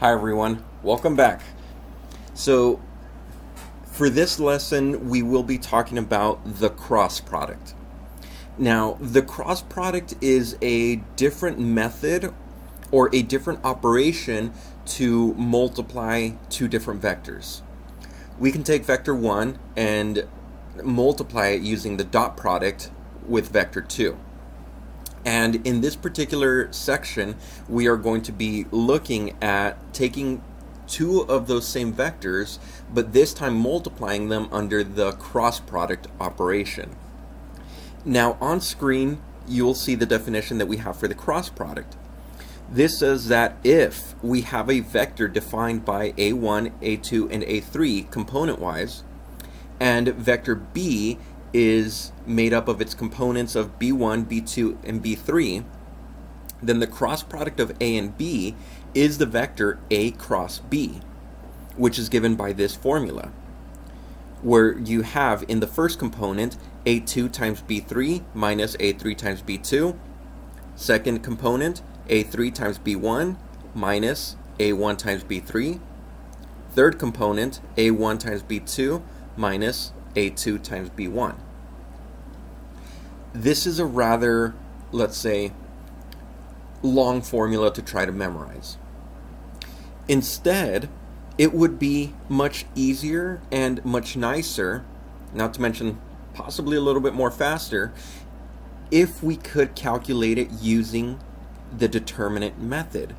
Hi everyone, welcome back. So for this lesson we will be talking about the cross product. Now the cross product is a different method or a different operation to multiply two different vectors. We can take vector 1 and multiply it using the dot product with vector 2. And in this particular section, we are going to be looking at taking two of those same vectors, but this time multiplying them under the cross product operation. Now on screen, you'll see the definition that we have for the cross product. This says that if we have a vector defined by a1, a2, and a3 component-wise, and vector b is made up of its components of b1, b2, and b3, then the cross product of a and b is the vector a cross b, which is given by this formula, where you have in the first component a2 times b3 minus a3 times b2, second component a3 times b1 minus a1 times b3, third component a1 times b2 minus a2 times b1. This is a rather, let's say, long formula to try to memorize. Instead, it would be much easier and much nicer, not to mention possibly a little bit more faster, if we could calculate it using the determinant method.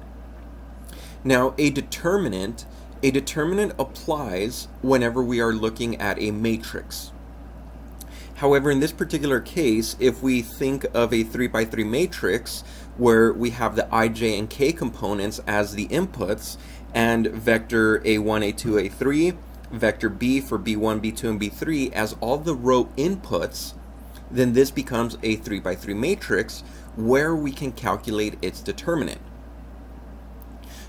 Now, a determinant applies whenever we are looking at a matrix. However, in this particular case, if we think of a 3x3 matrix where we have the I, J, and K components as the inputs, and vector A1, A2, A3, vector B for B1, B2, and B3 as all the row inputs, then this becomes a 3x3 matrix where we can calculate its determinant.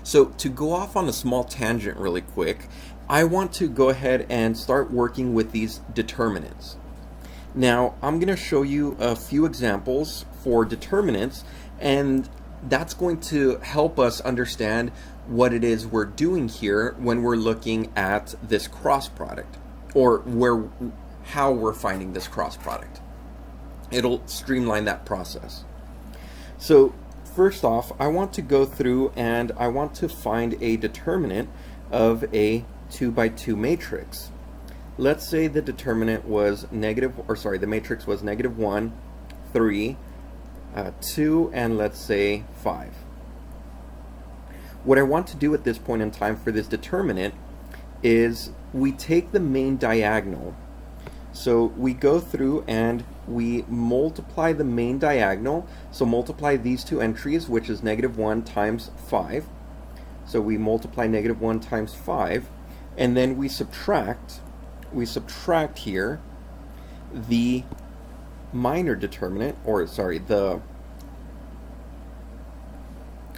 So to go off on a small tangent really quick, I want to go ahead and start working with these determinants. Now I'm going to show you a few examples for determinants, and that's going to help us understand what it is we're doing here when we're looking at this cross product, or how we're finding this cross product. It'll streamline that process. So first off, I want to go through and I want to find a determinant of a 2x2 matrix. Let's say the determinant was the matrix was -1, 3, 2, and let's say 5. What I want to do at this point in time for this determinant is we take the main diagonal. So we go through and we multiply the main diagonal. So multiply these two entries, which is -1 times 5. So we multiply -1 times 5, and then we subtract here the minor determinant, or sorry, the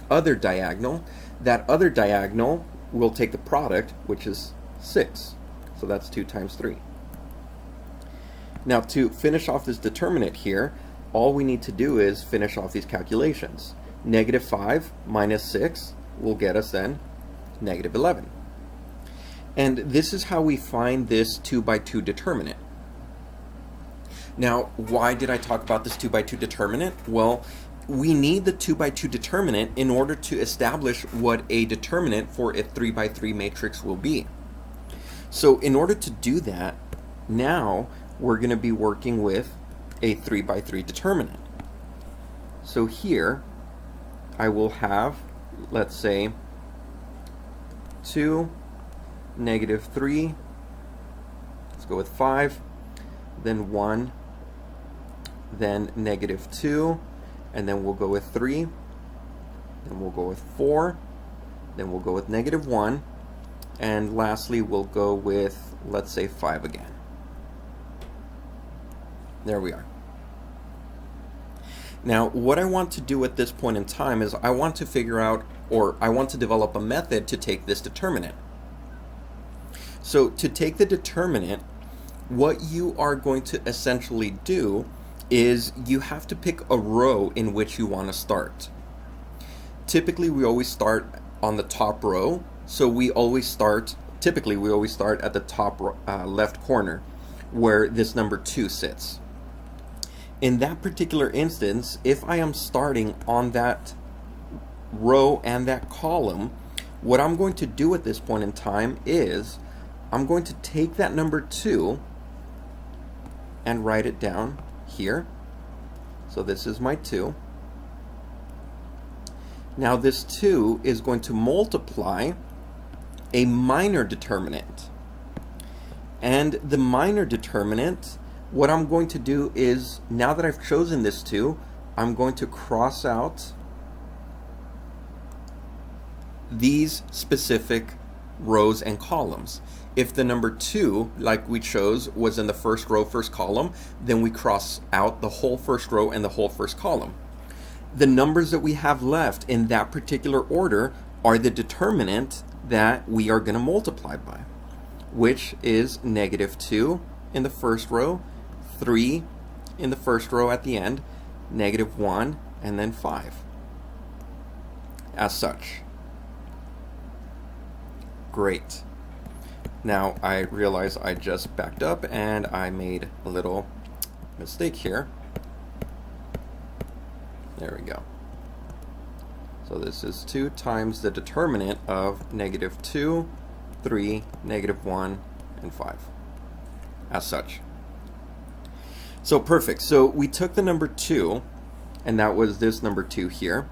other diagonal. That other diagonal will take the product, which is 6. So that's 2 times 3. Now to finish off this determinant here, all we need to do is finish off these calculations. -5 minus 6 will get us then -11. And this is how we find this 2x2 determinant. Now, why did I talk about this 2x2 determinant? Well, we need the 2x2 determinant in order to establish what a determinant for a 3x3 matrix will be. So in order to do that, now we're going to be working with a 3x3 determinant. So here I will have, let's say, 2, -3, let's go with 5, then 1, then -2, and then we'll go with 3, then we'll go with 4, then we'll go with -1, and lastly we'll go with, let's say, 5 again. There we are. Now what I want to do at this point in time is I want to figure out, or I want to develop a method to take this determinant. So to take the determinant, what you are going to essentially do is you have to pick a row in which you want to start. Typically we always start on the top row. So we always start, typically we always start at the top left corner where this number 2 sits. In that particular instance, if I am starting on that row and that column, what I'm going to do at this point in time is I'm going to take that number 2 and write it down here. So this is my 2. Now this 2 is going to multiply a minor determinant. And the minor determinant, what I'm going to do is, now that I've chosen this 2, I'm going to cross out these specific rows and columns. If the number 2, like we chose, was in the first row, first column, then we cross out the whole first row and the whole first column. The numbers that we have left in that particular order are the determinant that we are going to multiply by, which is -2 in the first row, 3 in the first row at the end, -1, and then 5. As such. Great. Now I realize I just backed up and I made a little mistake here. There we go. So this is 2 times the determinant of -2, 3, -1, and 5. As such. So perfect. So we took the number 2, and that was this number 2 here.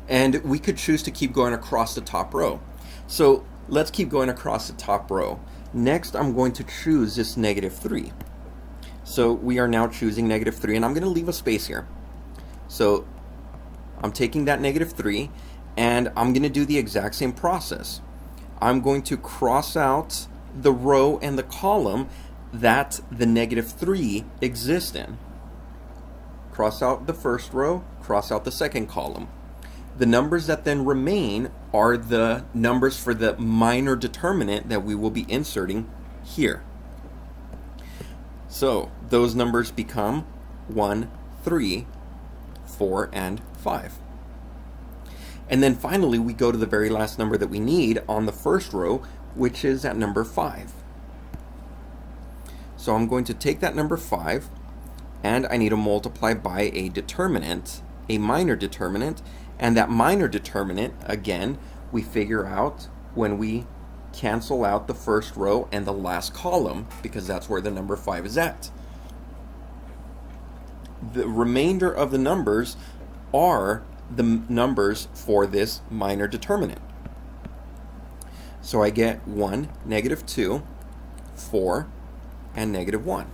And we could choose to keep going across the top row. So let's keep going across the top row. Next, I'm going to choose this -3. So we are now choosing -3, and I'm going to leave a space here. So I'm taking that -3, and I'm going to do the exact same process. I'm going to cross out the row and the column that the -3 exists in. Cross out the first row, cross out the second column. The numbers that then remain are the numbers for the minor determinant that we will be inserting here. So those numbers become 1, 3, 4, and 5. And then finally we go to the very last number that we need on the first row, which is at number 5. So I'm going to take that number 5, and I need to multiply by a determinant, a minor determinant, and that minor determinant, again, we figure out when we cancel out the first row and the last column, because that's where the number 5 is at. The remainder of the numbers are the numbers for this minor determinant. So I get 1, -2, 4, and -1.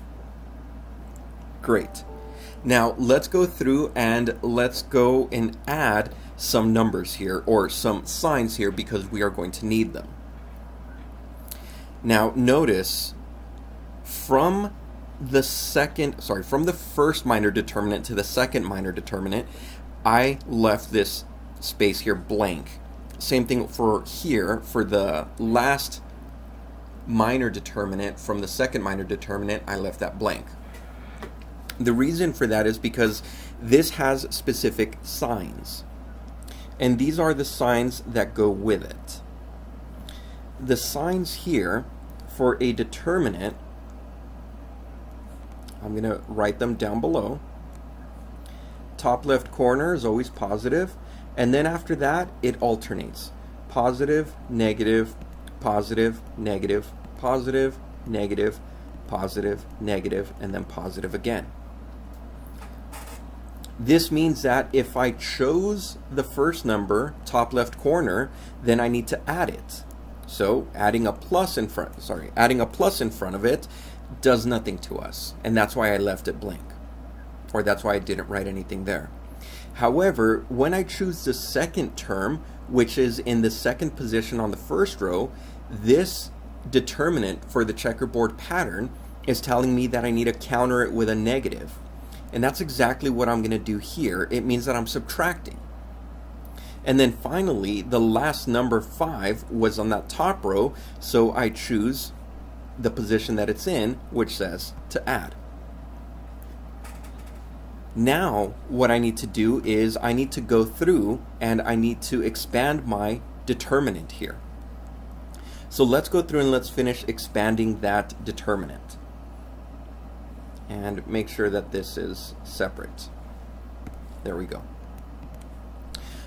Great. Now let's go through and let's go and add some numbers here, or some signs here, because we are going to need them. Now notice from the first minor determinant to the second minor determinant, I left this space here blank. Same thing for here, for the last minor determinant from the second minor determinant, I left that blank. The reason for that is because this has specific signs, and these are the signs that go with it. The signs here for a determinant, I'm going to write them down below. Top left corner is always positive, and then after that it alternates. Positive, negative, positive, negative, positive, negative, positive, negative, and then positive again. This means that if I chose the first number, top left corner, then I need to add it. So adding a plus in front of it does nothing to us, and that's why I left it blank, or that's why I didn't write anything there. However, when I choose the second term, which is in the second position on the first row, this determinant for the checkerboard pattern is telling me that I need to counter it with a negative. And that's exactly what I'm going to do here. It means that I'm subtracting. And then finally, the last number 5 was on that top row, so I choose the position that it's in, which says to add. Now, what I need to do is I need to go through and I need to expand my determinant here. So let's go through and let's finish expanding that determinant. And make sure that this is separate. There we go.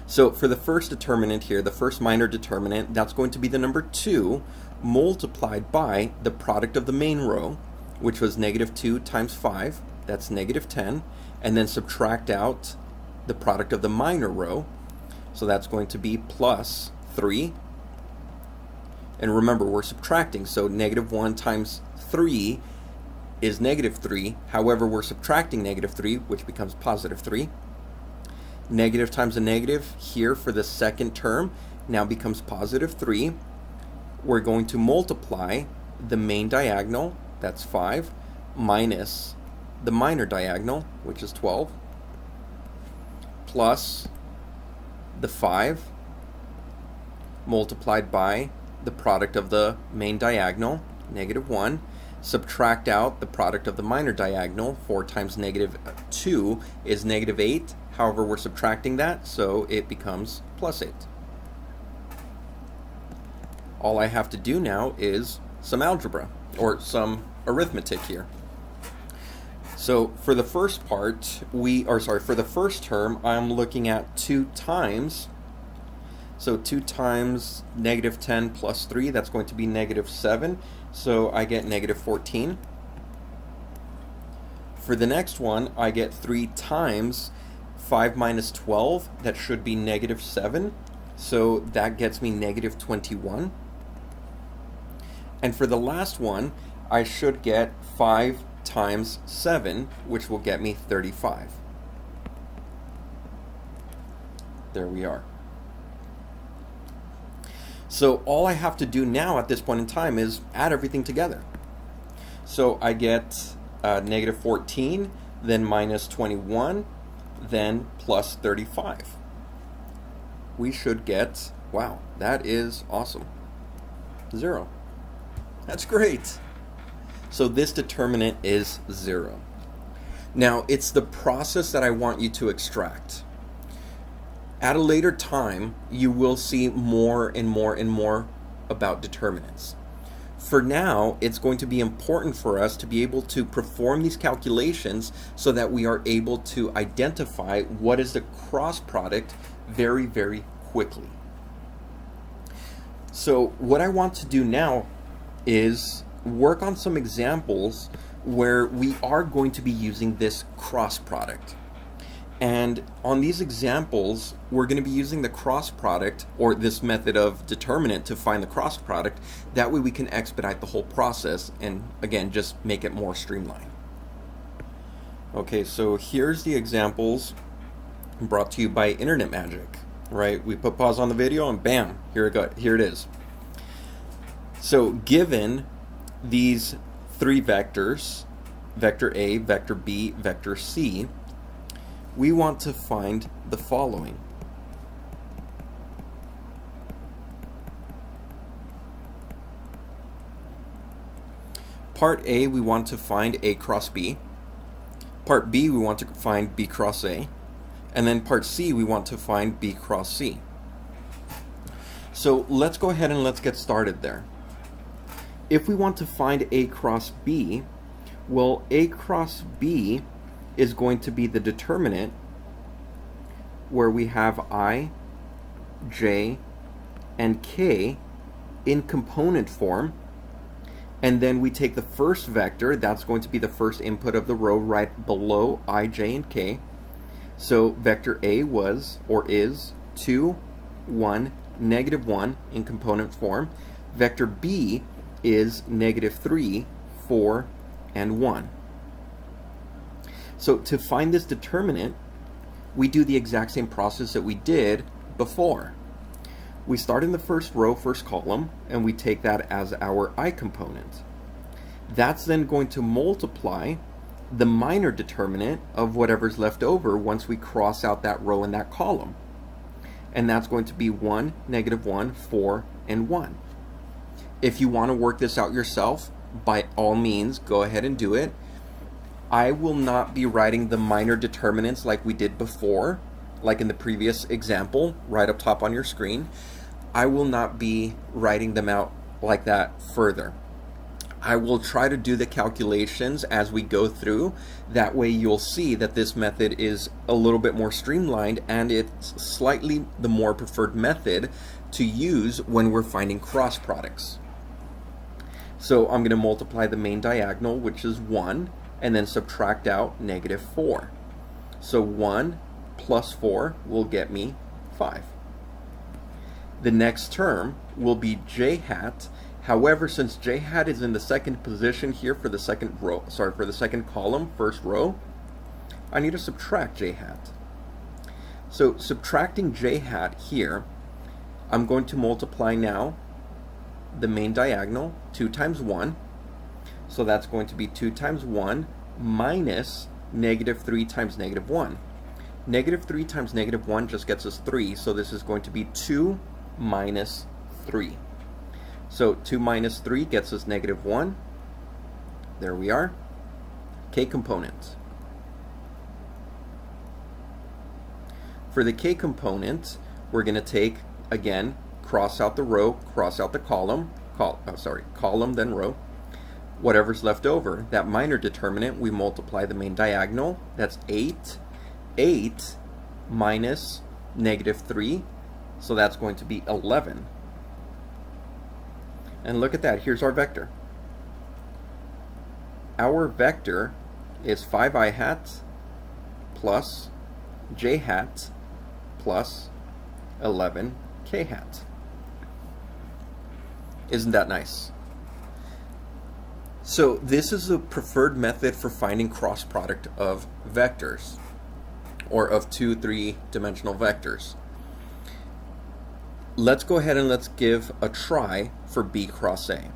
So for the first determinant here, the first minor determinant, that's going to be the number 2 multiplied by the product of the main row, which was negative 2 times 5, that's negative 10, and then subtract out the product of the minor row, so that's going to be plus 3. And remember, we're subtracting, so negative 1 times 3 is negative 3. However, we're subtracting negative 3, which becomes positive 3. Negative times a negative here for the second term now becomes positive 3. We're going to multiply the main diagonal, that's 5, minus the minor diagonal, which is 12, plus the 5 multiplied by the product of the main diagonal, negative 1, subtract out the product of the minor diagonal. 4 times negative 2 is negative 8. However, we're subtracting that, so it becomes plus 8. All I have to do now is some algebra, or some arithmetic here. So for the first part, for the first term, I'm looking at 2 times. So 2 times negative 10 plus 3, that's going to be negative 7. So I get negative 14. For the next one, I get 3 times 5 minus 12, that should be negative 7. So that gets me negative 21. And for the last one, I should get 5 times 7, which will get me 35. There we are. So all I have to do now at this point in time is add everything together. So I get negative 14, then minus 21, then plus 35. We should get, wow, that is awesome, 0. That's great. So this determinant is 0. Now, it's the process that I want you to extract. At a later time, you will see more and more and more about determinants. For now, it's going to be important for us to be able to perform these calculations so that we are able to identify what is the cross product very, very quickly. So what I want to do now is work on some examples where we are going to be using this cross product. And on these examples, we're going to be using the cross product, or this method of determinant, to find the cross product. That way we can expedite the whole process and, again, just make it more streamlined. Okay, so here's the examples brought to you by Internet Magic, right? We put pause on the video and bam, here it is. So given these 3 vectors, vector A, vector B, vector C, we want to find the following. Part A, we want to find A cross B. Part B, we want to find B cross A. And then part C, we want to find B cross C. So let's go ahead and let's get started there. If we want to find A cross B, well, A cross B is going to be the determinant where we have I, J, and K in component form, and then we take the first vector, that's going to be the first input of the row right below I, J, and K. So vector A was, or is, 2, 1, negative 1 in component form. Vector B is negative 3, 4, and 1. So to find this determinant, we do the exact same process that we did before. We start in the first row, first column, and we take that as our I component. That's then going to multiply the minor determinant of whatever's left over once we cross out that row and that column. And that's going to be 1, negative 1, 4, and 1. If you want to work this out yourself, by all means, go ahead and do it. I will not be writing the minor determinants like we did before, like in the previous example, right up top on your screen. I will not be writing them out like that further. I will try to do the calculations as we go through. That way you'll see that this method is a little bit more streamlined, and it's slightly the more preferred method to use when we're finding cross products. So I'm going to multiply the main diagonal, which is 1, and then subtract out -4. So 1 plus 4 will get me 5. The next term will be j hat. However, since j hat is in the second position here for the second row, for the second column, first row, I need to subtract j hat. So subtracting j hat here, I'm going to multiply now the main diagonal, 2 times 1. So that's going to be 2 times 1 minus -3 times -1. -3 times -1 just gets us 3, so this is going to be 2 minus 3. So 2 minus 3 gets us -1. There we are. K component. For the K component, we're going to take, again, cross out the row, cross out the column, column then row. Whatever's left over, that minor determinant, we multiply the main diagonal. That's 8. 8 minus -3, so that's going to be 11. And look at that, here's our vector. Our vector is 5i hat plus j hat plus 11k hat. Isn't that nice? So this is the preferred method for finding cross product of vectors, or of 2, 3-dimensional vectors. Let's go ahead and let's give a try for B cross A.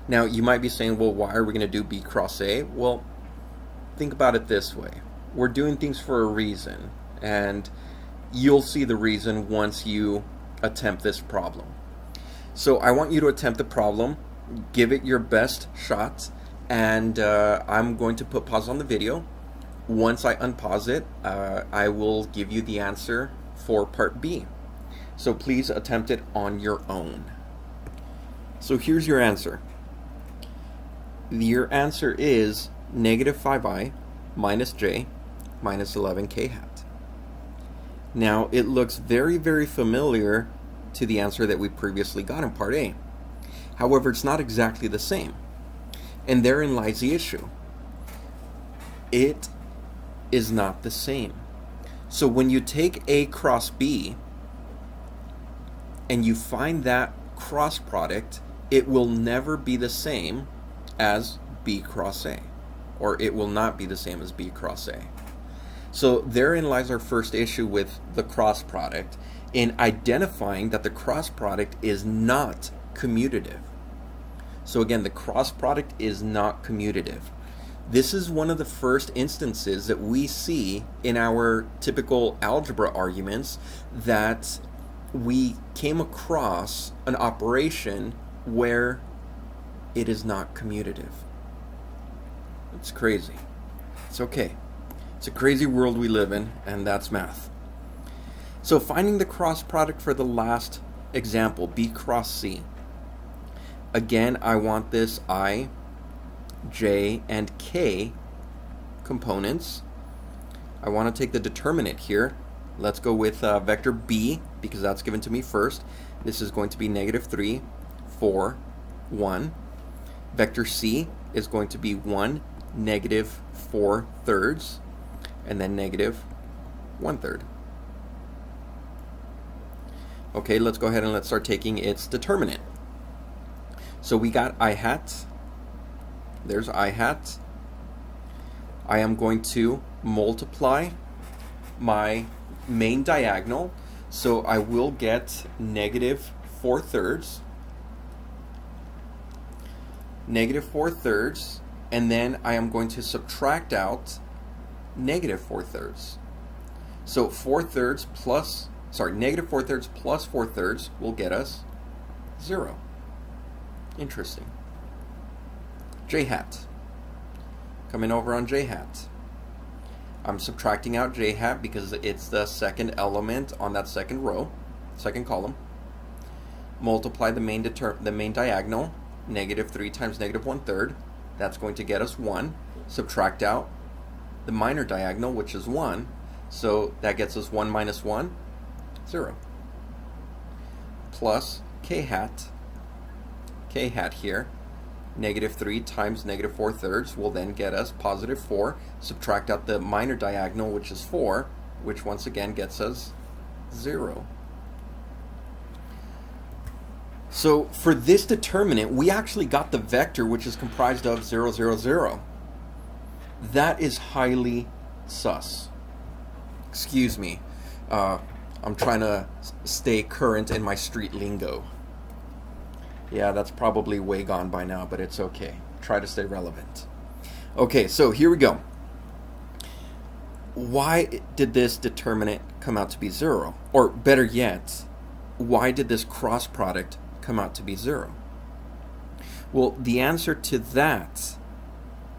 Now you might be saying, well, why are we going to do B cross A? Well, think about it this way. We're doing things for a reason, and you'll see the reason once you attempt this problem. So I want you to attempt the problem, give it your best shot, and I'm going to put pause on the video. Once I unpause it, I will give you the answer for part B. So please attempt it on your own. So here's your answer. Your answer is -5i minus j minus 11k hat. Now it looks very, very familiar to the answer that we previously got in part A. However, it's not exactly the same. And therein lies the issue. It is not the same. So when you take A cross B and you find that cross product, it will never be the same as B cross A, or it will not be the same as B cross A. So therein lies our first issue with the cross product, in identifying that the cross product is not commutative. So again, the cross product is not commutative. This is one of the first instances that we see in our typical algebra arguments that we came across an operation where it is not commutative. It's crazy. It's okay. It's a crazy world we live in, and that's math. So finding the cross product for the last example, B cross C. Again, I want this I, J, and K components. I want to take the determinant here. Let's go with vector B, because that's given to me first. This is going to be -3, 4, 1. Vector C is going to be 1, -4/3, and then -1/3. Okay, let's go ahead and let's start taking its determinant. So we got I hat. There's I hat. I am going to multiply my main diagonal, so I will get -4/3, -4/3, and then I am going to subtract out -4/3. So -4/3 plus 4/3 will get us 0. Interesting. J hat. Coming over on J hat. I'm subtracting out J hat because it's the second element on that second row. second column, multiply the main diagonal, negative 3 times negative 1/3. That's going to get us 1. Subtract out the minor diagonal, which is 1. So that gets us 1 minus 1, 0. Plus k hat here, negative 3 times negative 4/3 will then get us positive 4. Subtract out the minor diagonal, which is 4, which once again gets us 0. So for this determinant, we actually got the vector, which is comprised of 0, 0, 0. That is highly sus. Excuse me. I'm trying to stay current in my street lingo. Yeah, that's probably way gone by now, but it's okay. Try to stay relevant. Okay, so here we go. Why did this determinant come out to be 0? Or better yet, why did this cross product come out to be 0? Well, the answer to that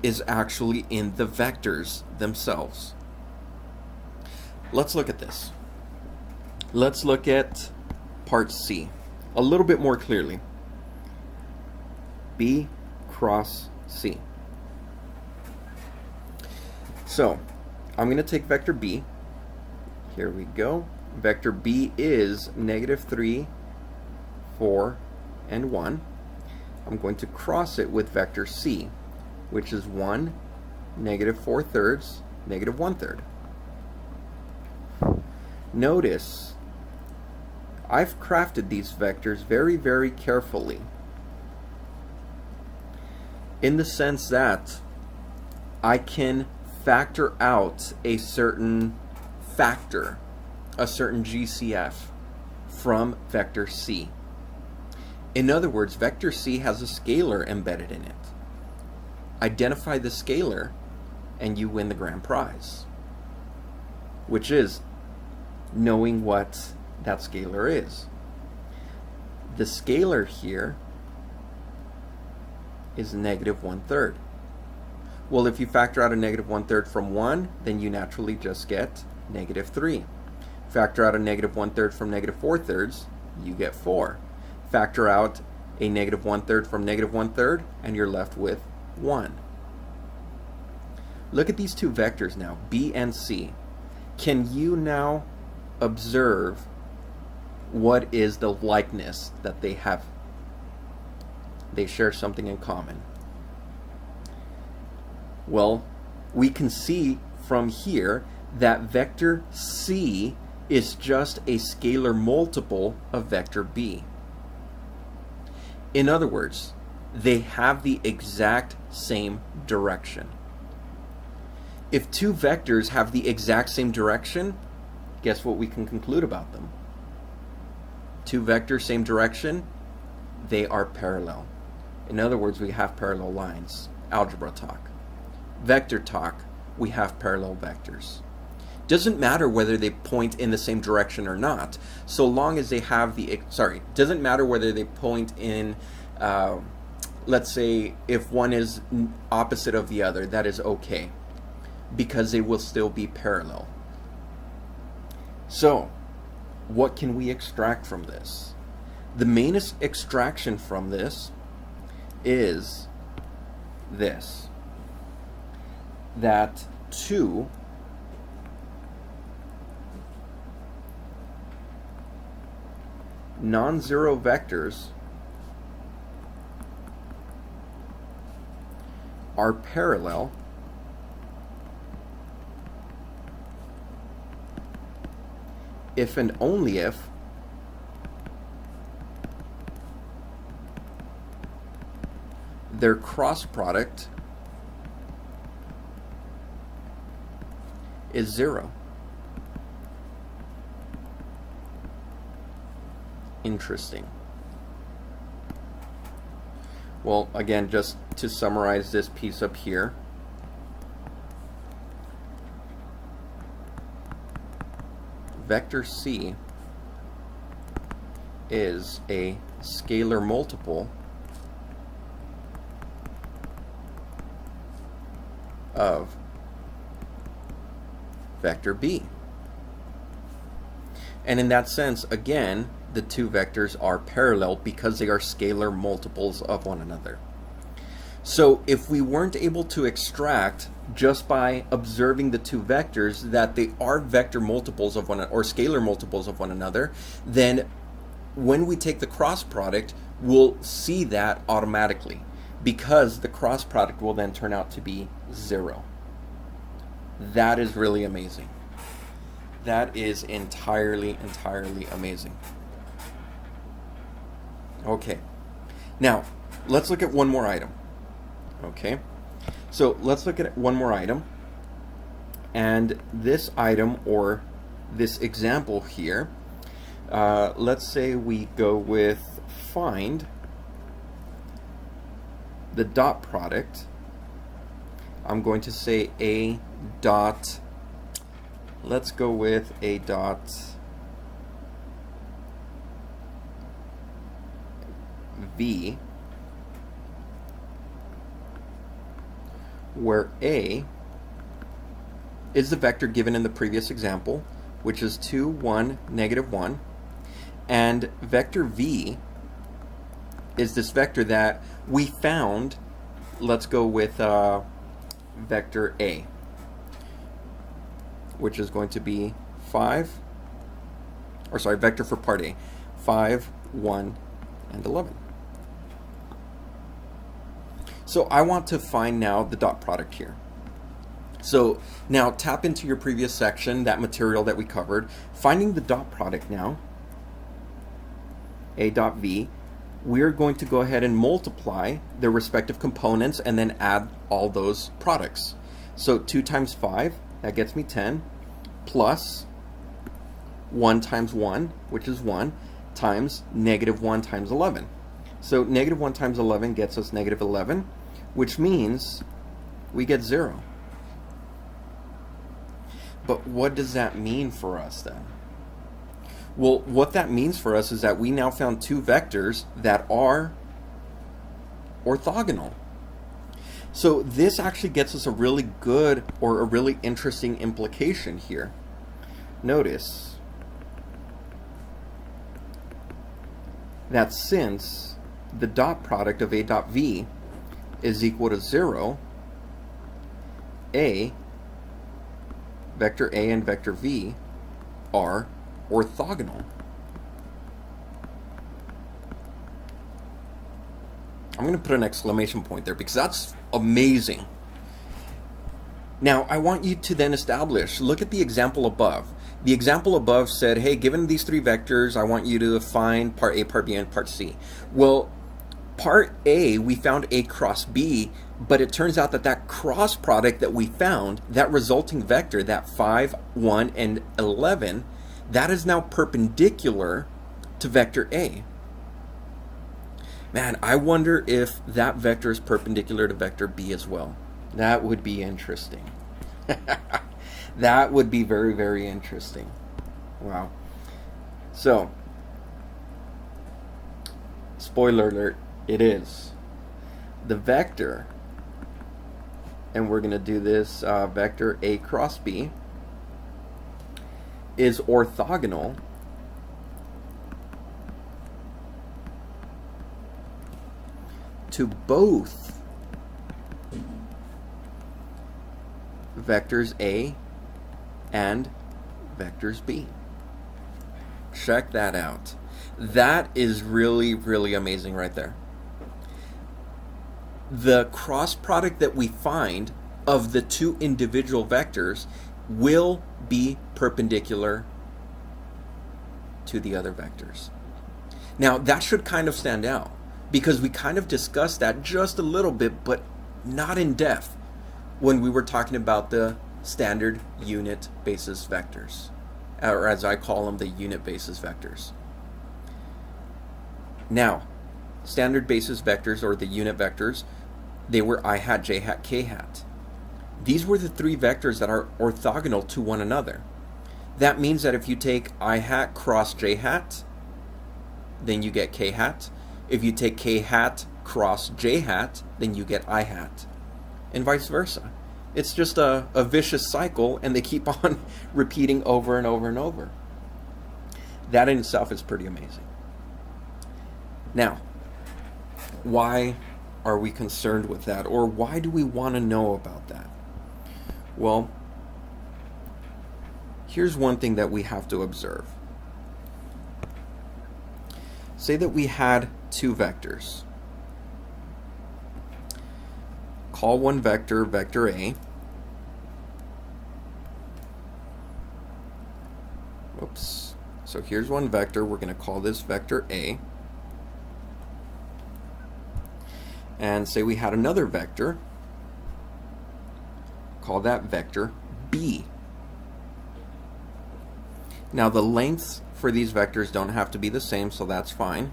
is actually in the vectors themselves. Let's look at this. Let's look at part C a little bit more clearly. B cross C. So, I'm going to take vector B. Here we go. Vector B is negative 3, 4, and 1. I'm going to cross it with vector C, which is 1, negative 4/3, negative 1/3. Notice, I've crafted these vectors very, very carefully, in the sense that I can factor out a certain factor, a certain GCF, from vector C. In other words, vector C has a scalar embedded in it. Identify the scalar and you win the grand prize, which is knowing what that scalar is. The scalar here is negative 1/3. Well, if you factor out a negative 1/3 from 1, then you naturally just get negative 3. Factor out a negative 1/3 from negative 4/3, you get 4. Factor out a negative 1/3 from negative 1/3, and you're left with 1. Look at these two vectors now, B and C. Can you now observe what is the likeness that they have? They share something in common. Well, we can see from here that vector C is just a scalar multiple of vector B. In other words, they have the exact same direction. If two vectors have the exact same direction, guess what we can conclude about them? Two vectors, same direction, they are parallel. In other words, we have parallel lines. Algebra talk. Vector talk, we have parallel vectors. Doesn't matter whether they point in the same direction or not, so long as they have the, doesn't matter whether they point in, let's say, if one is opposite of the other, that is okay, because they will still be parallel. So, what can we extract from this? The main extraction from this is this, that two non-zero vectors are parallel if and only if their cross product is 0. Interesting. Well, again, just to summarize this piece up here, vector C is a scalar multiple of vector B. And in that sense, again, the two vectors are parallel because they are scalar multiples of one another. So if we weren't able to extract just by observing the two vectors that they are vector multiples of one, or scalar multiples of one another, then when we take the cross product, we'll see that automatically, because the cross product will then turn out to be 0. That is really amazing. That is entirely amazing. Okay, now let's look at one more item. Okay, so let's look at one more item, and this item, or this example here, let's say we go with find the dot product. I'm going to say a dot, let's go with a dot v, where a is the vector given in the previous example, which is 2, 1, -1, and vector v is this vector that we found. Let's go with vector a, which is going to be 5, or sorry, vector for part A, 5, 1, and 11. So I want to find now the dot product here. So now tap into your previous section, that material that we covered, finding the dot product now, a dot v, we're going to go ahead and multiply the respective components and then add all those products. So 2 times 5, that gets me 10, plus 1 times 1, which is 1, times -1 times 11. So -1 times 11 gets us -11, which means we get 0. But what does that mean for us then? Well, what that means for us is that we now found two vectors that are orthogonal. So this actually gets us a really good, or a really interesting implication here. Notice that since the dot product of a dot v is equal to 0, vector a and vector v are orthogonal. I'm going to put an exclamation point there because that's amazing. Now, I want you to then establish, look at the example above. The example above said, hey, given these three vectors, I want you to find part A, part B, and part C. Well, part A, we found A cross B, but it turns out that that cross product that we found, that resulting vector, that 5, 1, and 11, that is now perpendicular to vector A. Man, I wonder if that vector is perpendicular to vector B as well. That would be interesting. That would be very, very interesting. Wow. So, spoiler alert, it is. The vector, and we're going to do this vector A cross B, is orthogonal to both vectors A and vectors B. Check that out. That is really, really amazing right there. The cross product that we find of the two individual vectors will be perpendicular to the other vectors. Now, that should kind of stand out because we kind of discussed that just a little bit, but not in depth when we were talking about the standard unit basis vectors, or as I call them, the unit basis vectors. Now, standard basis vectors, or the unit vectors, they were I hat, j hat, k hat. These were the three vectors that are orthogonal to one another. That means that if you take I hat cross j hat, then you get k hat. If you take k hat cross j hat, then you get I hat, and vice versa. It's just a vicious cycle, and they keep on repeating over and over and over. That in itself is pretty amazing. Now, why are we concerned with that, or why do we want to know about that? Well, here's one thing that we have to observe. Say that we had two vectors. Call one vector vector A. Oops. So here's one vector. We're going to call this vector A. And say we had another vector. Call that vector B. Now the lengths for these vectors don't have to be the same, so that's fine.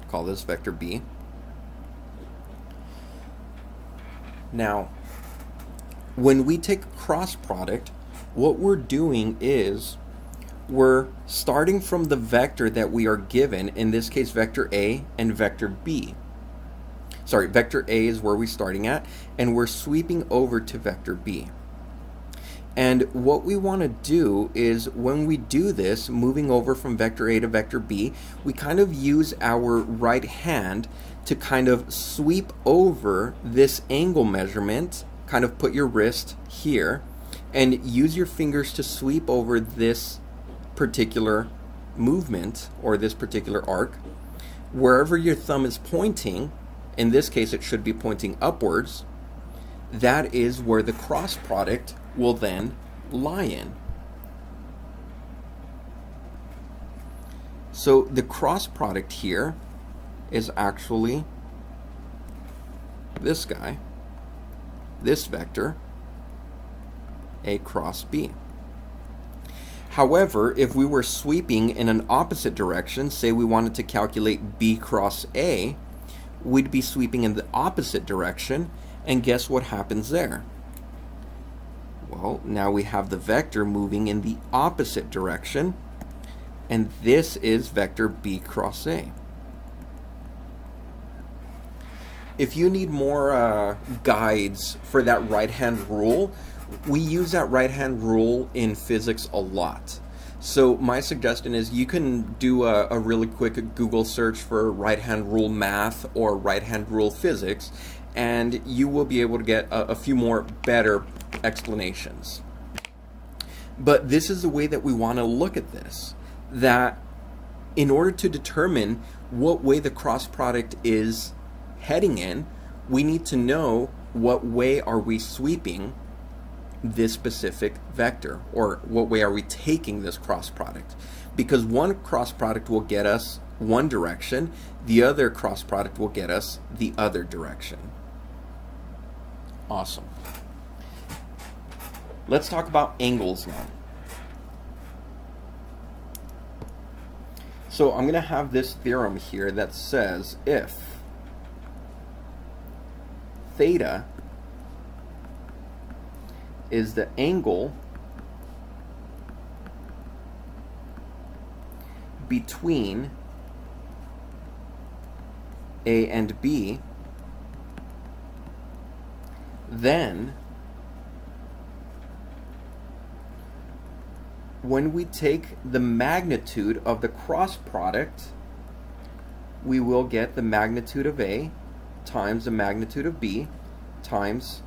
Call this vector B. Now, when we take a cross product, what we're doing is we're starting from the vector that we are given, in this case vector A and vector B. Sorry, vector A is where we're starting at, and we're sweeping over to vector B. And what we want to do is, when we do this, moving over from vector A to vector B, we kind of use our right hand to kind of sweep over this angle measurement. Kind of put your wrist here and use your fingers to sweep over this particular movement or this particular arc. Wherever your thumb is pointing, in this case it should be pointing upwards, that is where the cross product will then lie in. So the cross product here is actually this guy, this vector, A cross B. However, if we were sweeping in an opposite direction, say we wanted to calculate B cross A, we'd be sweeping in the opposite direction, and guess what happens there? Well, now we have the vector moving in the opposite direction, and this is vector B cross A. If you need more guides for that right-hand rule, we use that right-hand rule in physics a lot. So my suggestion is you can do a really quick Google search for right-hand rule math or right-hand rule physics, and you will be able to get a few more better explanations. But this is the way that we want to look at this, that in order to determine what way the cross product is heading in, we need to know what way are we sweeping this specific vector, or what way are we taking this cross product, because one cross product will get us one direction, the other cross product will get us the other direction. Awesome. Let's talk about angles now. So I'm going to have this theorem here that says if theta is the angle between A and B, then when we take the magnitude of the cross product, we will get the magnitude of A times the magnitude of B times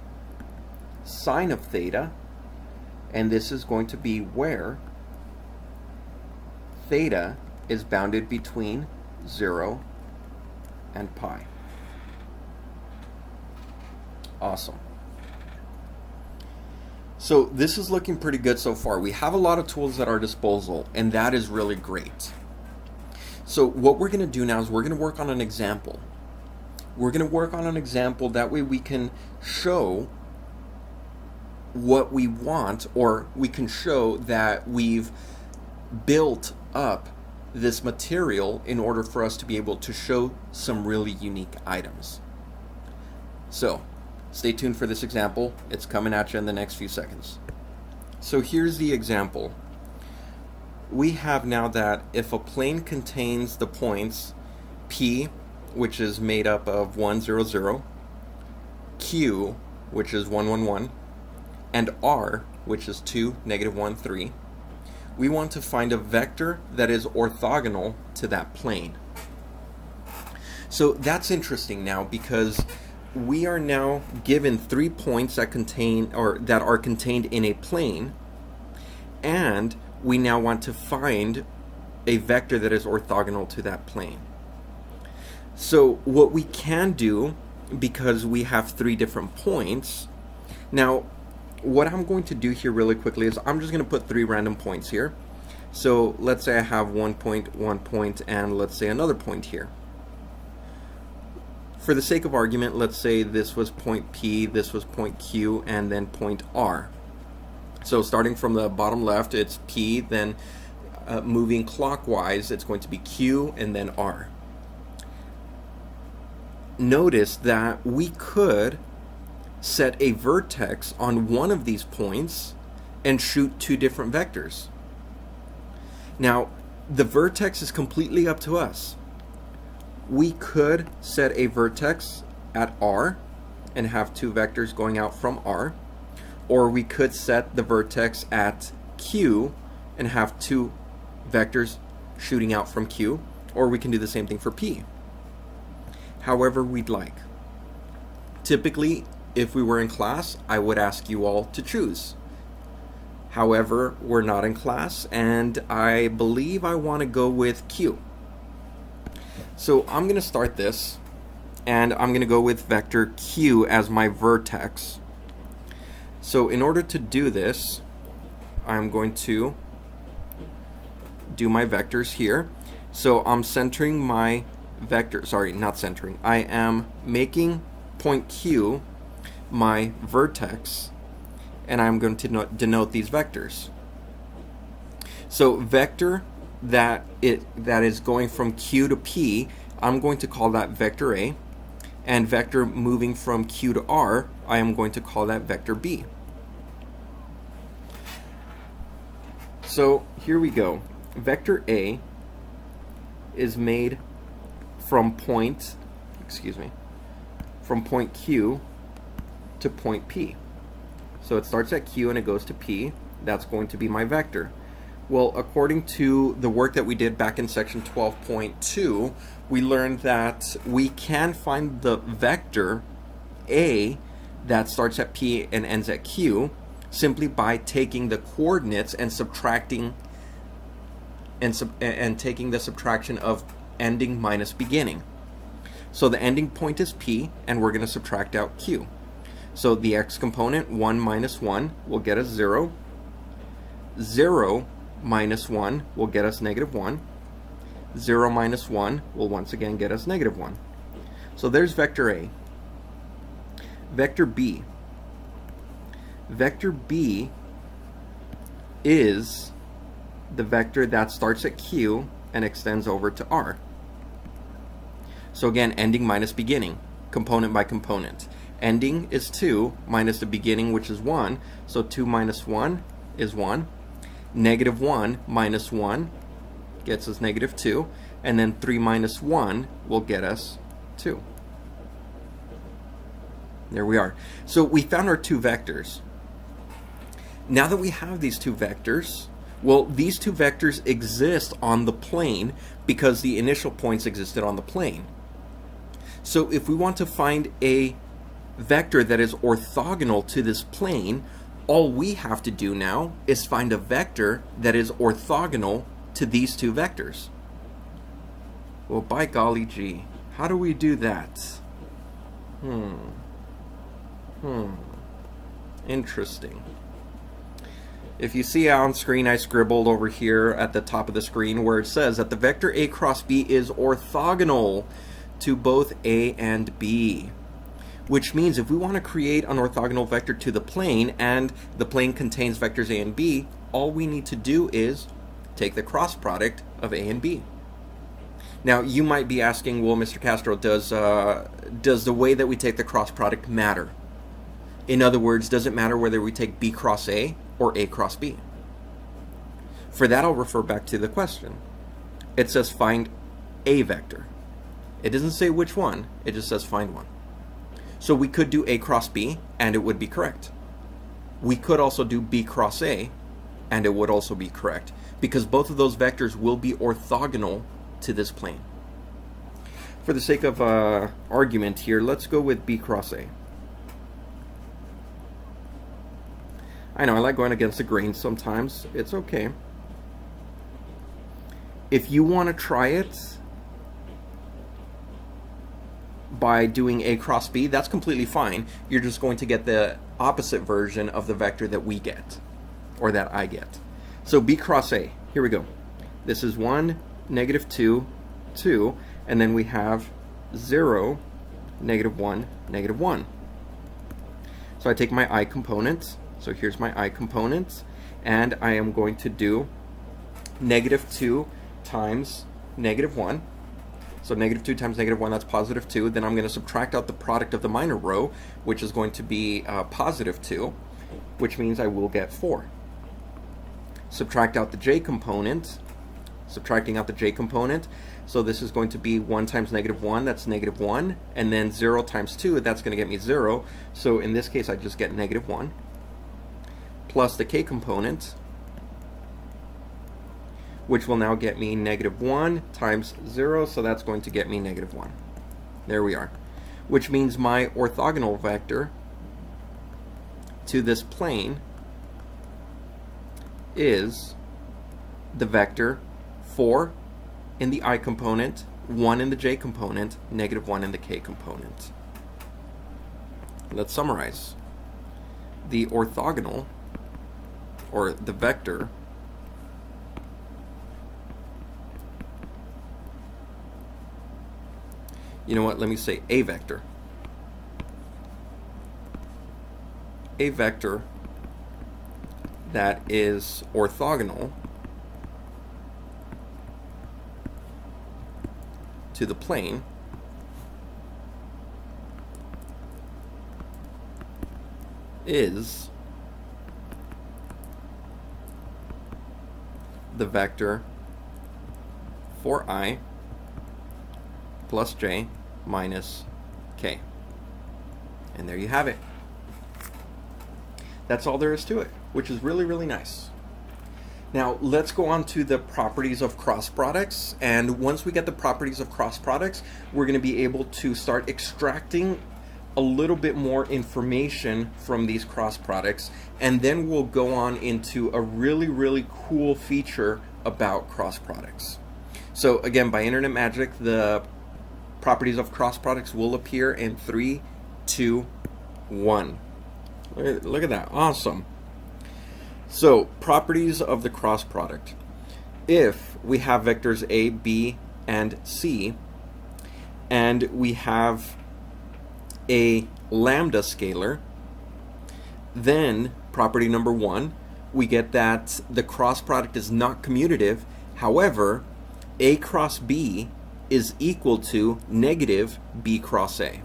sine of theta, and this is going to be where theta is bounded between 0 and pi. Awesome. So this is looking pretty good so far. We have a lot of tools at our disposal, and that is really great. So what we're going to do now is we're going to work on an example. We're going to work on an example, that way we can show what we want, or we can show that we've built up this material in order for us to be able to show some really unique items. So stay tuned for this example. It's coming at you in the next few seconds. So here's the example. We have now that if a plane contains the points P, which is made up of 1, 0, 0, Q, which is 1, 1, 1, and R, which is 2, negative 1, 3, we want to find a vector that is orthogonal to that plane. So that's interesting now, because we are now given 3 points that contain, or that are contained in a plane, and we now want to find a vector that is orthogonal to that plane. So what we can do, because we have 3 different points, now what I'm going to do here really quickly is I'm just going to put 3 random points here. So let's say I have 1 point, and let's say another point here. For the sake of argument, let's say this was point P, this was point Q, and then point R. So starting from the bottom left, it's P, then moving clockwise, it's going to be Q, and then R. Notice that we could set a vertex on one of these points and shoot 2 different vectors. Now, the vertex is completely up to us. We could set a vertex at R and have 2 vectors going out from R, or we could set the vertex at Q and have 2 vectors shooting out from Q, or we can do the same thing for P. However we'd like. Typically, if we were in class, I would ask you all to choose. However, we're not in class, and I believe I want to go with Q. So I'm going to start this, and I'm going to go with vector Q as my vertex. So in order to do this, I'm going to do my vectors here. So I'm centering my vector, sorry, not centering. I am making point Q my vertex, and I'm going to denote these vectors. So vector that is going from Q to P, I'm going to call that vector A, and vector moving from Q to R, I am going to call that vector B. So here we go. Vector A is made from point Q to point P. So it starts at Q and it goes to P. That's going to be my vector. Well, according to the work that we did back in section 12.2, we learned that we can find the vector A that starts at P and ends at Q simply by taking the coordinates and subtracting and taking the subtraction of ending minus beginning. So the ending point is P, and we're going to subtract out Q. So the x component, 1 minus 1, will get us 0. 0 minus 1 will get us negative 1. 0 minus 1 will once again get us negative 1. So there's vector A. Vector B. Vector B is the vector that starts at Q and extends over to R. So again, ending minus beginning, component by component. Ending is 2 minus the beginning, which is 1. So 2 minus 1 is 1. Negative 1 minus 1 gets us negative 2. And then 3 minus 1 will get us 2. There we are. So we found our 2 vectors. Now that we have these 2 vectors, well, these 2 vectors exist on the plane because the initial points existed on the plane. So if we want to find a vector that is orthogonal to this plane, all we have to do now is find a vector that is orthogonal to these 2 vectors. Well, by golly gee, how do we do that? Interesting. If you see on screen, I scribbled over here at the top of the screen where it says that the vector A cross B is orthogonal to both A and B. Which means if we want to create an orthogonal vector to the plane and the plane contains vectors A and B, all we need to do is take the cross product of A and B. Now you might be asking, well, Mr. Castro, does the way that we take the cross product matter? In other words, does it matter whether we take B cross A or A cross B? For that, I'll refer back to the question. It says find a vector. It doesn't say which one, it just says find one. So we could do A cross B, and it would be correct. We could also do B cross A, and it would also be correct, because both of those vectors will be orthogonal to this plane. For the sake of argument here, let's go with B cross A. I know I like going against the grain sometimes. It's okay. If you want to try it by doing A cross B, that's completely fine. You're just going to get the opposite version of the vector that we get, or that I get. So B cross A, here we go. This is 1, -2, 2, and then we have 0, -1, -1. So I take my I component, so here's my I component, and I am going to do -2 times -1. So -2 times -1, that's +2. Then I'm going to subtract out the product of the minor row, which is going to be +2, which means I will get 4. Subtract out the j component, subtracting out the j component, so this is going to be 1 times -1, that's -1, and then 0 times 2, that's going to get me 0. So in this case, I just get -1, plus the k component, which will now get me -1 times 0, so that's going to get me -1. There we are. Which means my orthogonal vector to this plane is the vector 4 in the I component, 1 in the j component, -1 in the k component. Let's summarize. The orthogonal, or the vector, you know what, let me say a vector. A vector that is orthogonal to the plane is the vector 4i plus j minus k. And there you have it. That's all there is to it, which is really, really nice. Now let's go on to the properties of cross products, and once we get the properties of cross products, we're going to be able to start extracting a little bit more information from these cross products, and then we'll go on into a really, really cool feature about cross products. So again, by internet magic, the properties of cross products will appear in 3, 2, 1. Look at that, awesome. So, properties of the cross product. If we have vectors A, B, and C, and we have a lambda scalar, then property number 1, we get that the cross product is not commutative. However, A cross B is equal to negative B cross A.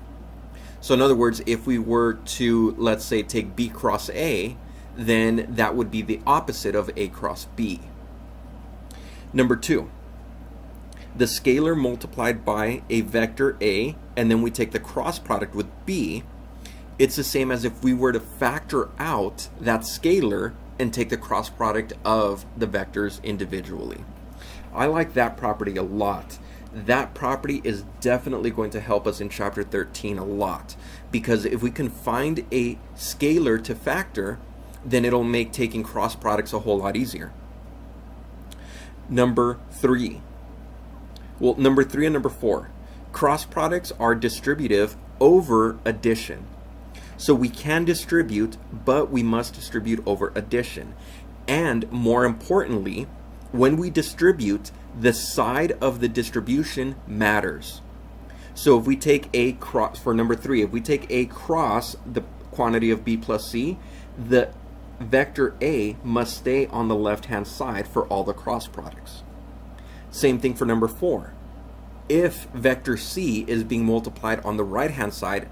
So in other words, if we were to, let's say, take B cross A, then that would be the opposite of A cross B. Number 2, the scalar multiplied by a vector A, and then we take the cross product with B, it's the same as if we were to factor out that scalar and take the cross product of the vectors individually. I like that property a lot. That property is definitely going to help us in chapter 13 a lot, because if we can find a scalar to factor, then it'll make taking cross products a whole lot easier. Number 3. Well, number 3 and number 4. Cross products are distributive over addition. So we can distribute, but we must distribute over addition. And more importantly, when we distribute, the side of the distribution matters. So if we take A cross, for number 3, if we take A cross the quantity of B plus C, the vector A must stay on the left-hand side for all the cross products. Same thing for number 4. If vector C is being multiplied on the right-hand side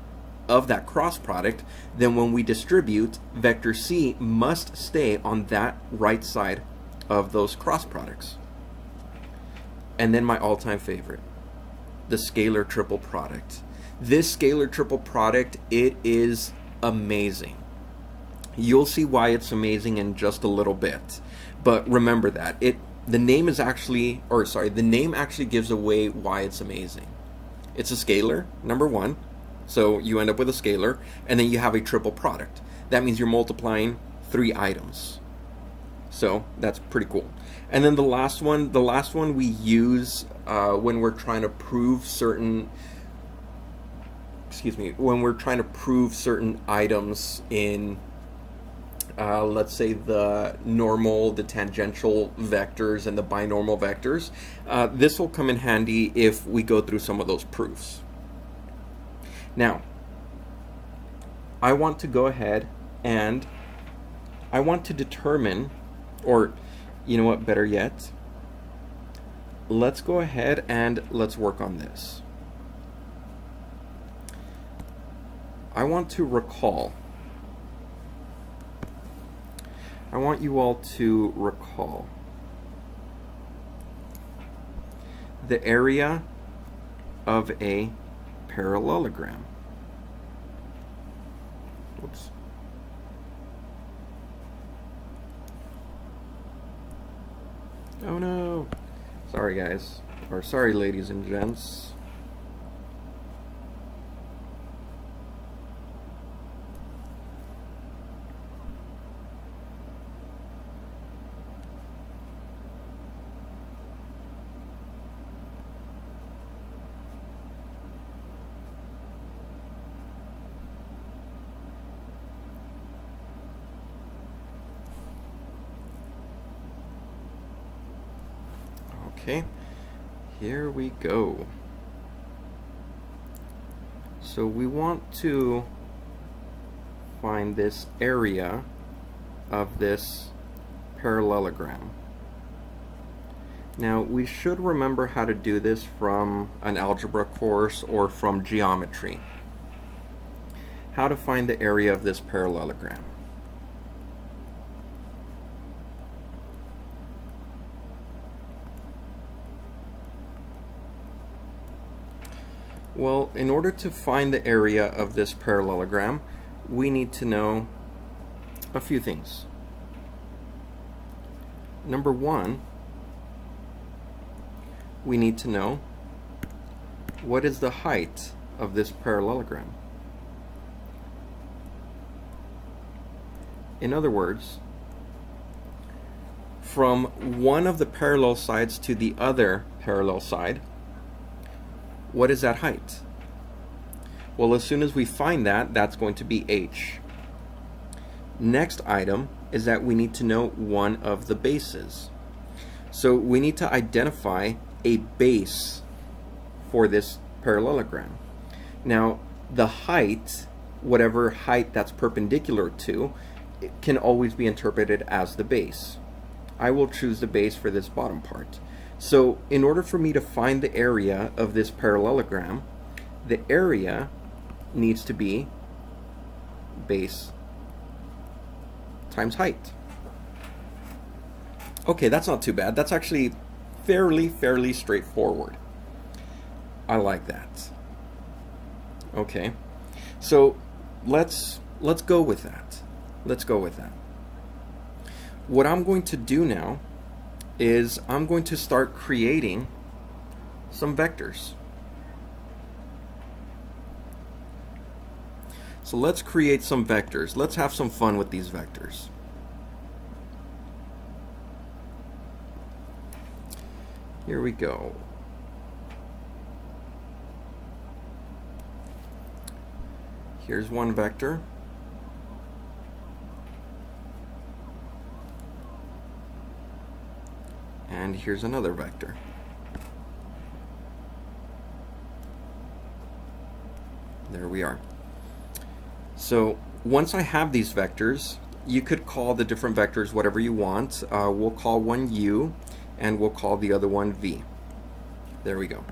of that cross product, then when we distribute, vector C must stay on that right side of those cross products. And then my all-time favorite, the scalar triple product. This scalar triple product, it is amazing. You'll see why it's amazing in just a little bit. But remember that the name actually gives away why it's amazing. It's a scalar, number one. So you end up with a scalar, and then you have a triple product. That means you're multiplying 3 items. So that's pretty cool. And then the last one we use when we're trying to prove certain items in let's say the normal, the tangential vectors, and the binormal vectors. This will come in handy if we go through some of those proofs. Now, I want to go ahead and I want to determine, or you know what, better yet, let's go ahead and let's work on this. I want to recall. I want you all to recall the area of a parallelogram. Oops. Oh no. Sorry guys. Or sorry ladies and gents. Okay, here we go. So we want to find this area of this parallelogram. Now we should remember how to do this from an algebra course or from geometry. How to find the area of this parallelogram. Well, in order to find the area of this parallelogram, we need to know a few things. Number one, we need to know what is the height of this parallelogram. In other words, from one of the parallel sides to the other parallel side, what is that height? Well, as soon as we find that, that's going to be h. Next item is that we need to know one of the bases. So we need to identify a base for this parallelogram. Now, the height, whatever height that's perpendicular to, it can always be interpreted as the base. I will choose the base for this bottom part. So in order for me to find the area of this parallelogram, the area needs to be base times height. Okay, that's not too bad. That's actually fairly straightforward. I like that. Okay, so let's go with that. Let's go with that. What I'm going to do now is I'm going to start creating some vectors. So let's create some vectors. Let's have some fun with these vectors. Here we go. Here's one vector. And here's another vector. There we are. So once I have these vectors, you could call the different vectors whatever you want. We'll call one u, and we'll call the other one v. There we go.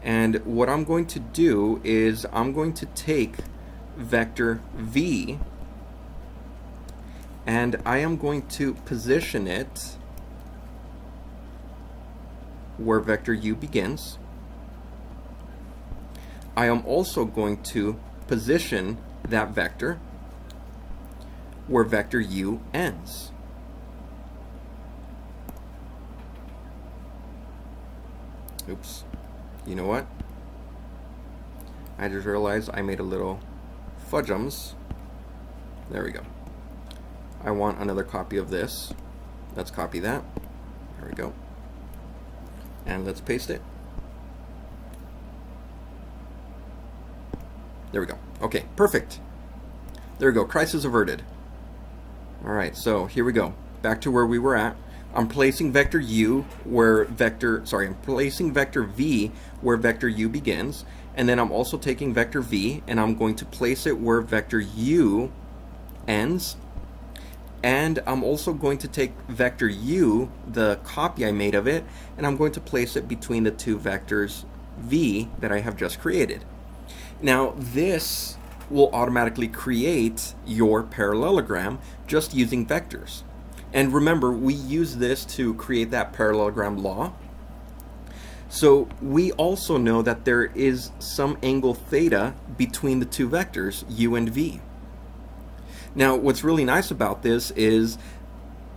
And what I'm going to do is I'm going to take vector v, and I am going to position it where vector u begins. I am also going to position that vector where vector u ends. Oops. You know what? I just realized I made a little fudgeums. There we go. I want another copy of this. Let's copy that. There we go. And let's paste it. There we go. Okay, perfect. There we go. Crisis averted. All right, so here we go. Back to where we were at. I'm placing vector u where I'm placing vector v where vector u begins, and then I'm also taking vector v and I'm going to place it where vector u ends, and I'm also going to take vector u, the copy I made of it, and I'm going to place it between the two vectors v that I have just created. Now this will automatically create your parallelogram just using vectors. And remember, we use this to create that parallelogram law. So we also know that there is some angle theta between the two vectors, u and v. Now, what's really nice about this is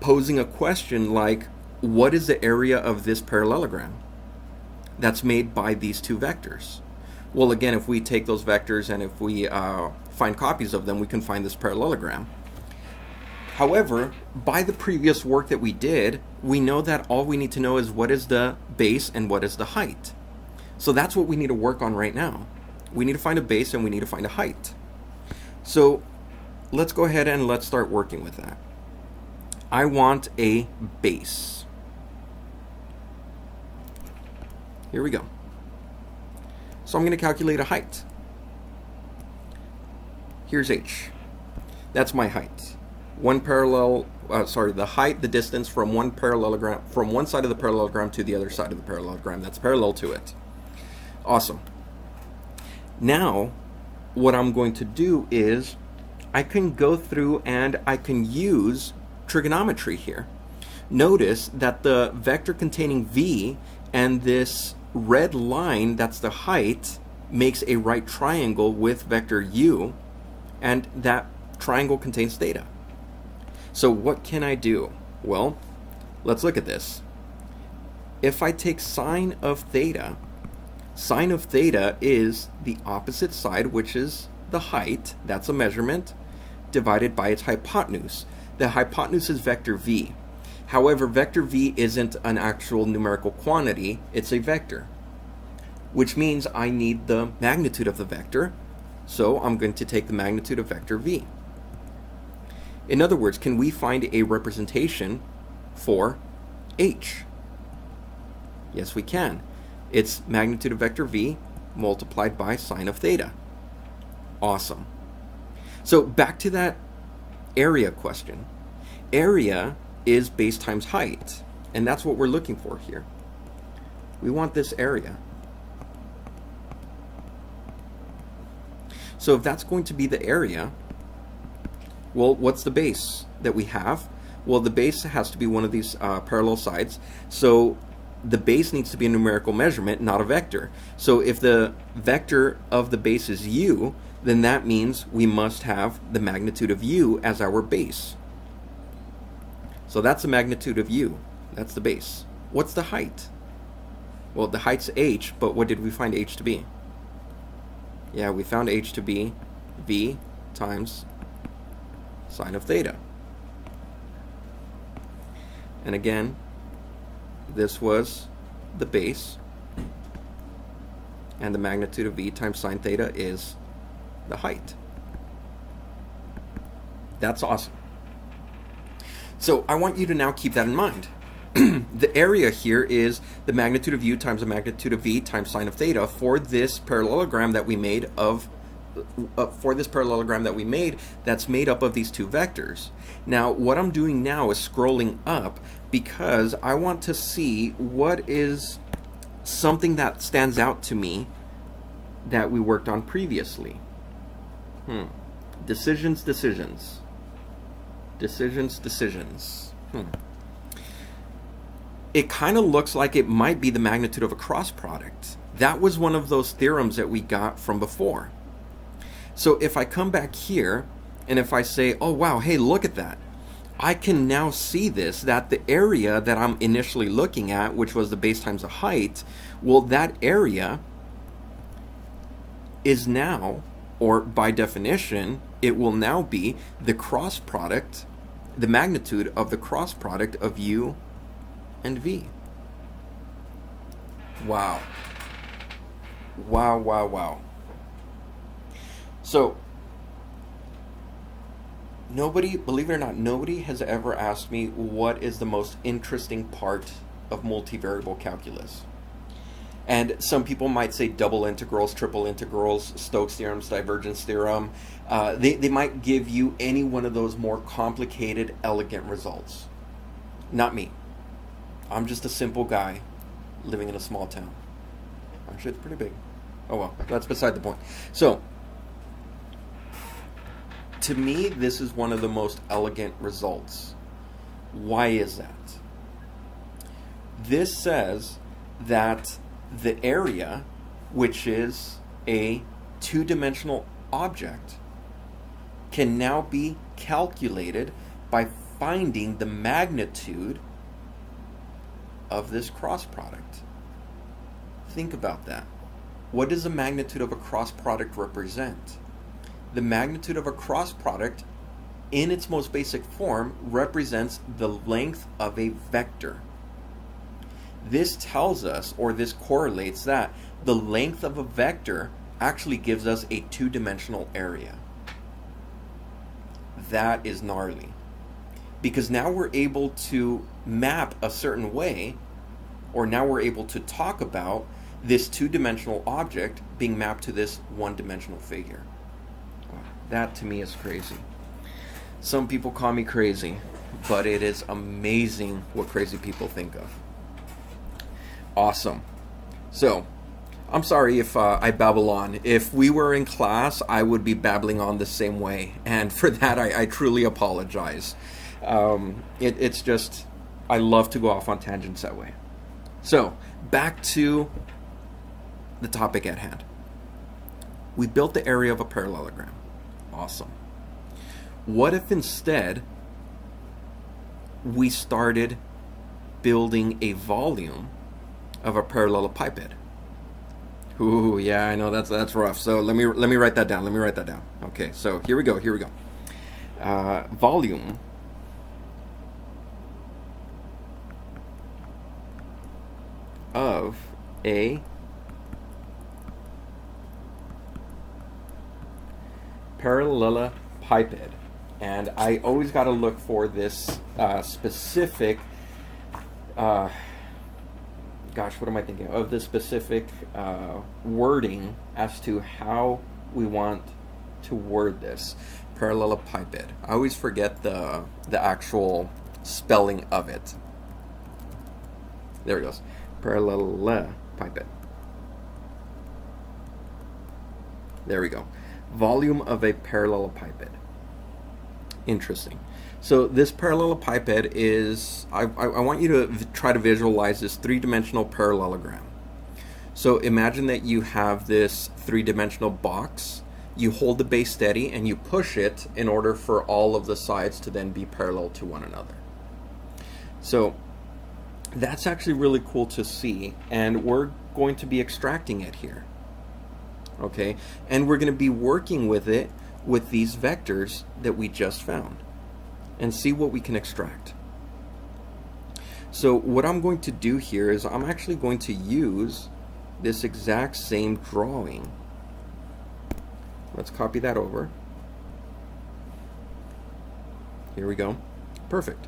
posing a question like, what is the area of this parallelogram that's made by these two vectors? Well, again, if we take those vectors and if we find copies of them, we can find this parallelogram. However, by the previous work that we did, we know that all we need to know is what is the base and what is the height. So that's what we need to work on right now. We need to find a base and we need to find a height. So let's go ahead and let's start working with that. I want a base. Here we go. So I'm going to calculate a height. Here's h. That's my height. The height, the distance from one parallelogram, from one side of the parallelogram to the other side of the parallelogram that's parallel to it. Awesome. Now, what I'm going to do is I can go through and I can use trigonometry here. Notice that the vector containing v and this red line, that's the height, makes a right triangle with vector u, and that triangle contains theta. So what can I do? Well, let's look at this. If I take sine of theta is the opposite side, which is the height, that's a measurement, divided by its hypotenuse. The hypotenuse is vector v. However, vector v isn't an actual numerical quantity, it's a vector, which means I need the magnitude of the vector, so I'm going to take the magnitude of vector v. In other words, can we find a representation for h? Yes, we can. It's magnitude of vector v multiplied by sine of theta. Awesome. So back to that area question. Area is base times height, and that's what we're looking for here. We want this area. So if that's going to be the area, well, what's the base that we have? Well, the base has to be one of these parallel sides. So the base needs to be a numerical measurement, not a vector. So if the vector of the base is u, then that means we must have the magnitude of u as our base. So that's the magnitude of u. That's the base. What's the height? Well, the height's h, but what did we find h to be? Yeah, we found h to be v times sine of theta. And again, this was the base, and the magnitude of v times sine theta is the height. That's awesome. So I want you to now keep that in mind. The area here is the magnitude of u times the magnitude of v times sine of theta for this parallelogram that we made that's made up of these two vectors. Now what I'm doing now is scrolling up because I want to see what is something that stands out to me that we worked on previously. Decisions. It kind of looks like it might be the magnitude of a cross product. That was one of those theorems that we got from before. So if I come back here and if I say, oh wow, hey, look at that, I can now see this, that the area that I'm initially looking at, which was the base times the height, well, that area is now, or by definition, it will now be the cross product, the magnitude of the cross product of u and v. Wow. Wow, wow, wow. So, nobody, believe it or not, nobody has ever asked me what is the most interesting part of multivariable calculus. And some people might say double integrals, triple integrals, Stokes theorems, divergence theorem. They might give you any one of those more complicated, elegant results. Not me. I'm just a simple guy living in a small town. Actually, it's pretty big. Oh well, that's beside the point. So, to me, this is one of the most elegant results. Why is that? This says that the area, which is a two-dimensional object, can now be calculated by finding the magnitude of this cross product. Think about that. What does the magnitude of a cross product represent? The magnitude of a cross product, in its most basic form, represents the length of a vector. This tells us, or this correlates that, the length of a vector actually gives us a two-dimensional area. That is gnarly. Because now we're able to map a certain way, or now we're able to talk about this two-dimensional object being mapped to this one-dimensional figure. Wow, that to me is crazy. Some people call me crazy, but it is amazing what crazy people think of. Awesome. So, I'm sorry if I babble on. If we were in class, I would be babbling on the same way. And for that, I truly apologize. It's just, I love to go off on tangents that way. So, back to the topic at hand. We built the area of a parallelogram. Awesome. What if instead we started building a volume of a parallelepiped? Ooh, yeah, I know that's rough. So let me write that down. Okay, so here we go. Volume of a parallelepiped, and I always got to look for this specific. Gosh, what am I thinking of? This specific wording as to how we want to word this. Parallelepiped. I always forget the actual spelling of it. There it goes. Parallelepiped. There we go. Volume of a parallelepiped. Interesting. So this parallelepiped is, I want you to try to visualize this three-dimensional parallelogram. So imagine that you have this three-dimensional box. You hold the base steady and you push it in order for all of the sides to then be parallel to one another. So that's actually really cool to see, and we're going to be extracting it here. Okay, and we're going to be working with it with these vectors that we just found and see what we can extract. So what I'm going to do here is I'm actually going to use this exact same drawing. Let's copy that over. Here we go. Perfect.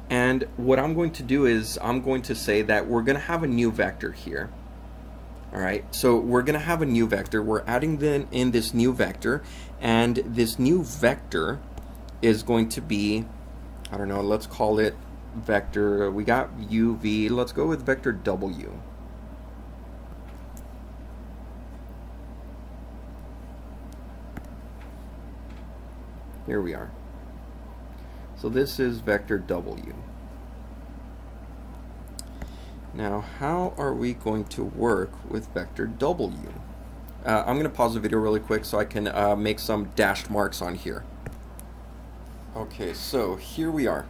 And what I'm going to do is I'm going to say that we're going to have a new vector here. All right, so we're going to have a new vector. We're adding in this new vector, and this new vector is going to be, I don't know, let's call it vector, we got UV, let's go with vector W. Here we are. So this is vector W. Now, how are we going to work with vector W? I'm going to pause the video really quick so I can make some dashed marks on here. Okay, so here we are.